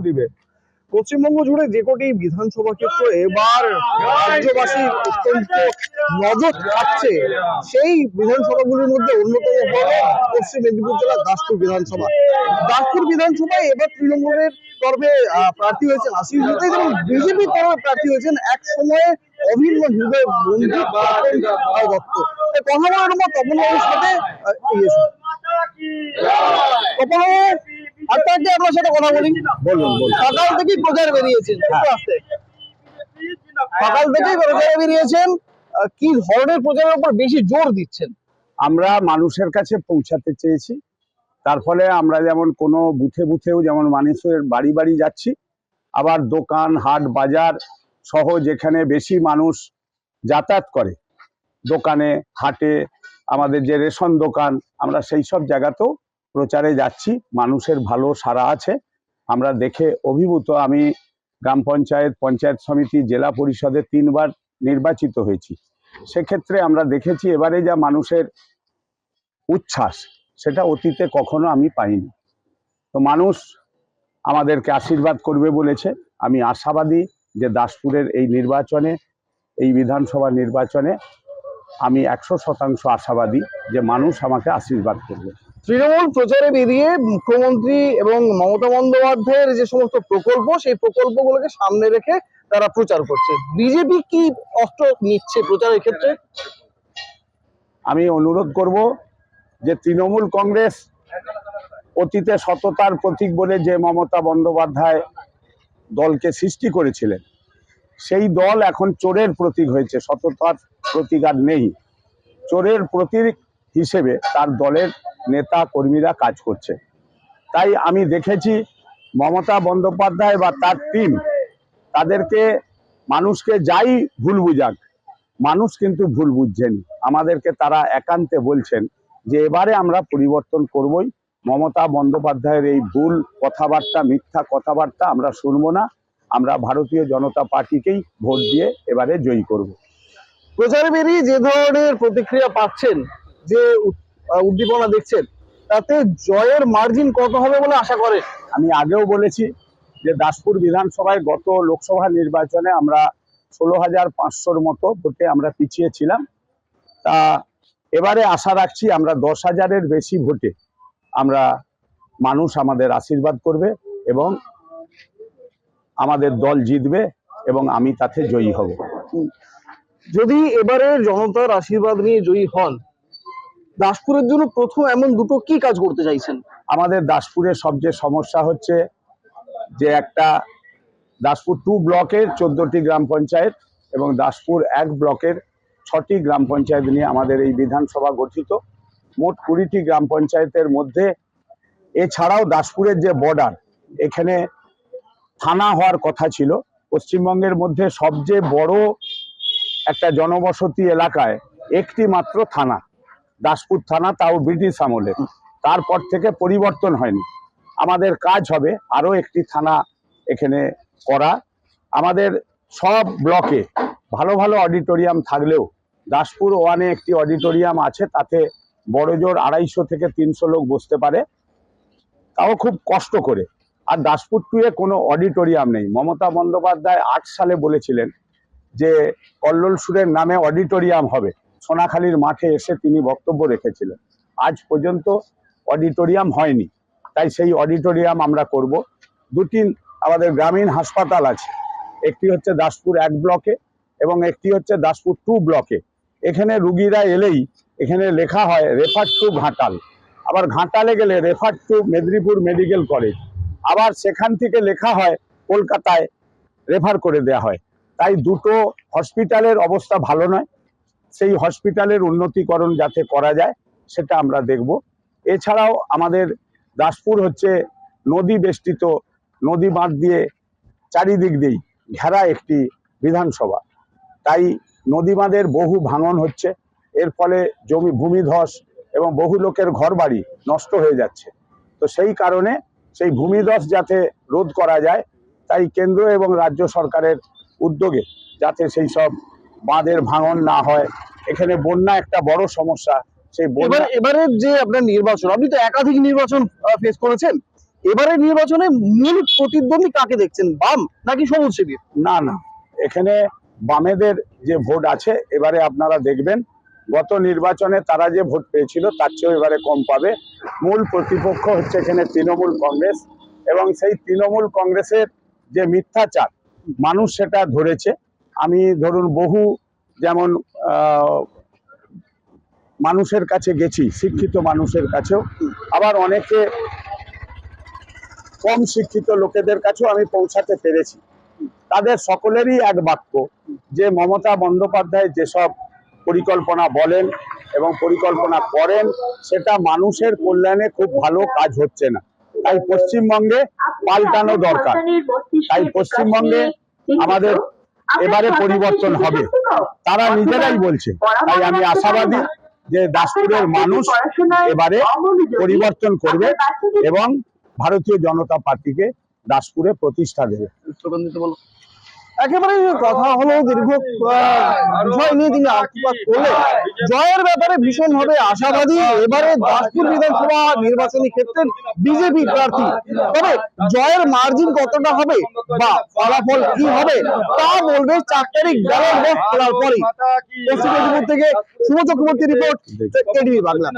দিবে। পশ্চিমবঙ্গ জুড়ে যে কটি বিধানসভা ক্ষেত্র এবার রাজ্যবাসীর অত্যন্ত নজর থাকছে, সেই বিধানসভাগুলির মধ্যে অন্যতম হলো পশ্চিম মেদিনীপুর জেলার দাসপুর বিধানসভা। দাসপুর বিধানসভায় এবার তৃণমূলের তরফে প্রার্থী হয়েছেন আশিস ভূঁইয়া এবং বিজেপির তরফে প্রার্থী হয়েছেন এক সময়ে অভিন্ন হৃদয় বন্ধু তপন দত্ত। কথা বলে নেবো তপন বাবুর সাথে। তপন আপনাকে আপনার সাথে কথা বলি। বলুন। সকাল থেকেই প্রচার বেরিয়েছেন, সকাল থেকেই প্রচারে বেরিয়েছেন, কি ধরনের প্রচারের উপর বেশি জোর দিচ্ছেন? আমরা মানুষের কাছে পৌঁছাতে চেয়েছি, তার ফলে আমরা যেমন কোনো বুথে বুথেও যেমন মানুষের বাড়ি বাড়ি যাচ্ছি, আবার দোকান হাট বাজার সহ যেখানে বেশি মানুষ যাতায়াত করে, দোকানে হাটে আমাদের যে রেশন দোকান, আমরা সেই সব জায়গাতেও প্রচারে যাচ্ছি। মানুষের ভালো সাড়া আছে, আমরা দেখে অভিভূত। আমি গ্রাম পঞ্চায়েত, পঞ্চায়েত সমিতি, জেলা পরিষদে 3 বার নির্বাচিত হয়েছি। সেক্ষেত্রে আমরা দেখেছি এবারে যা মানুষের উচ্ছ্বাস, সেটা অতীতে কখনো আমি পাইনি। তো মানুষ আমাদেরকে আশীর্বাদ করবে বলেছে। আমি আশাবাদী যে দাসপুরের এই নির্বাচনে, এই বিধানসভা নির্বাচনে আমি 100% আশাবাদী যে মানুষ আমাকে আশীর্বাদ করবে। তৃণমূল প্রচারে বেরিয়ে মুখ্যমন্ত্রী এবং মমতা বন্দ্যোপাধ্যায়ের যে সমস্ত প্রকল্প, সেই প্রকল্পগুলোকে সামনে রেখে তারা প্রচার করছে। বিজেপি কি অস্ত্র নিচ্ছে প্রচারের ক্ষেত্রে? আমি অনুরোধ করব যে তৃণমূল কংগ্রেস অতীতে সততার প্রতীক বলে যে মমতা বন্দ্যোপাধ্যায় দলকে সৃষ্টি করেছিলেন, সেই দল এখন চোরের প্রতীক হয়েছে। সততার প্রতীক আর নেই, চোরের প্রতীক হিসেবে তার দলের নেতা কর্মীরা কাজ করছে। তাই আমি দেখেছি মমতা বন্দ্যোপাধ্যায় বা তার টিম, তাদেরকে মানুষকে যাই ভুল বুঝাক, মানুষ কিন্তু ভুল বুঝছেন। আমাদেরকে তারা একান্তে বলছেন যে এবারে আমরা পরিবর্তন করবই। মমতা বন্দ্যোপাধ্যায়ের এই ভুল কথাবার্তা, মিথ্যা কথাবার্তা আমরা শুনবো না। আমরা ভারতীয় জনতা পার্টিকেই ভোট দিয়ে এবারে জয়ী করব। প্রচারে বেরিয়ে যে ধরনের প্রতিক্রিয়া পাচ্ছেন, যে উদ্দীপনা দেখছেন, তাতে জয়ের মার্জিন কত হবে বলে আশা করেন? আমি আগেও বলেছি যে দাসপুর বিধানসভায় গত লোকসভা নির্বাচনে আমরা 16,500-র মতো ভোটে আমরা পিছিয়ে ছিলাম। তা এবারে আশা রাখছি আমরা 10,000-এর বেশি ভোটে আমরা মানুষ আমাদের আশীর্বাদ করবে এবং আমাদের দল জিতবে এবং আমি তাতে জয়ী হব। যদি এবারে জনতার আশীর্বাদ নিয়ে জয়ী হন, দাসপুরের জন্য প্রথম এমন দুটো কি কাজ করতে চাইছেন? আমাদের দাসপুরের সবচেয়ে সমস্যা হচ্ছে যে একটা দাসপুর 2 ব্লকের 14টি গ্রাম পঞ্চায়েত এবং দাসপুর 1 ব্লকের 6টি গ্রাম পঞ্চায়েত নিয়ে আমাদের এই বিধানসভা গঠিত। মোট 20টি গ্রাম পঞ্চায়েতের মধ্যে এছাড়াও দাসপুরের যে বর্ডার, এখানে থানা হওয়ার কথা ছিল। পশ্চিমবঙ্গের মধ্যে সবচেয়ে বড় একটা জনবসতি এলাকায় একটি মাত্র থানা, দাসপুর থানা, তাও ব্রিটিশ আমলে। তারপর থেকে পরিবর্তন হয়নি। আমাদের কাজ হবে আরও একটি থানা এখানে করা। আমাদের সব ব্লকে ভালো ভালো অডিটোরিয়াম থাকলেও দাসপুর 1-এ একটি অডিটোরিয়াম আছে, তাতে বড়জোর 250 থেকে 300 লোক বসতে পারে, তাও খুব কষ্ট করে। আর দাসপুর 2-এ কোনো অডিটোরিয়াম নেই। মমতা বন্দ্যোপাধ্যায় 8 সালে বলেছিলেন যে কল্লোল সুরের নামে অডিটোরিয়াম হবে। সোনাখালীর মাঠে এসে তিনি বক্তব্য রেখেছিলেন। আজ পর্যন্ত অডিটোরিয়াম হয়নি। তাই সেই অডিটোরিয়াম আমরা করব। 2টি আমাদের গ্রামীণ হাসপাতাল আছে, একটি হচ্ছে দাসপুর 1 ব্লকে এবং একটি হচ্ছে দাসপুর 2 ব্লকে। এখানে রুগীরা এলেই এখানে লেখা হয় রেফার টু ঘাটাল, আবার ঘাটালে গেলে refer to Medinipur medical college, আবার সেখান থেকে লেখা হয় কলকাতায় রেফার করে দেওয়া হয়। তাই দুটো হসপিটালের অবস্থা ভালো নয়। সেই হসপিটালের উন্নতিকরণ যাতে করা যায় সেটা আমরা দেখব। এছাড়াও আমাদের দাসপুর হচ্ছে নদী বেষ্টিত, নদী বাঁধ দিয়ে চারিদিক দিয়েই ঘেরা একটি বিধানসভা। তাই নদী বাঁধের বহু ভাঙন হচ্ছে, এর ফলে ভূমিধস এবং বহু লোকের ঘরবাড়ি নষ্ট হয়ে যাচ্ছে। তো সেই কারণে সেই ভূমিধস যাতে রোধ করা যায়, তাই কেন্দ্র এবং রাজ্য সরকারের উদ্যোগে যাতে সেই সব বাঁধের ভাঙন না হয়। এখানে বন্যা একটা বড় সমস্যা। সেই এবারে যে আপনার নির্বাচন, আপনি তো একাধিক নির্বাচন ফেস করেছেন, এবারে নির্বাচনে মূল প্রতিদ্বন্দ্বী কাকে দেখছেন, বাম নাকি সবুজ শিবির? না না, এখানে বামেদের যে ভোট আছে এবারে আপনারা দেখবেন গত নির্বাচনে তারা যে ভোট পেয়েছিল তার চেয়েও এবারে কম পাবে। মূল প্রতিপক্ষ হচ্ছে এখানে তৃণমূল কংগ্রেস, এবং সেই তৃণমূল কংগ্রেসের যে মিথ্যাচার মানুষ সেটা ধরেছে। আমি ধরুন বহু যেমন মানুষের কাছে গেছি, শিক্ষিত মানুষের কাছেও, আবার অনেকে কম শিক্ষিত লোকেদের কাছেও আমি পৌঁছাতে পেরেছি। তাদের সকলেরই এক বাক্য যে মমতা বন্দ্যোপাধ্যায় যেসব পরিকল্পনা বলেন এবং পরিকল্পনা করেন সেটা মানুষের কল্যাণে খুব ভালো কাজ হচ্ছে না। তাই পশ্চিমবঙ্গে পাল্টানো দরকার। তাই পশ্চিমবঙ্গে আমাদের এবারে পরিবর্তন হবে, তারা নিজেরাই বলছে। তাই আমি আশাবাদী যে দাসপুরের মানুষ এবারে পরিবর্তন করবে এবং ভারতীয় জনতা পার্টিকে দাসপুরে প্রতিষ্ঠা দেবে। একেবারে কথা হলো দীর্ঘ বিষয় নিয়ে তিনি আলোকপাত করলে জয়ের ব্যাপারে ভীষণ ভাবে আশাবাদী এবারে দাসপুর বিধানসভা নির্বাচনী ক্ষেত্রে বিজেপি প্রার্থী। তবে জয়ের মার্জিন কতটা হবে বা ফলাফল কি হবে তা বলবে 4 তারিখ ব্যালট বক্স খোলার পরেই। পশ্চিম মেদিনীপুর থেকে শুভ চক্রবর্তী রিপোর্ট, কেটিভি বাংলা।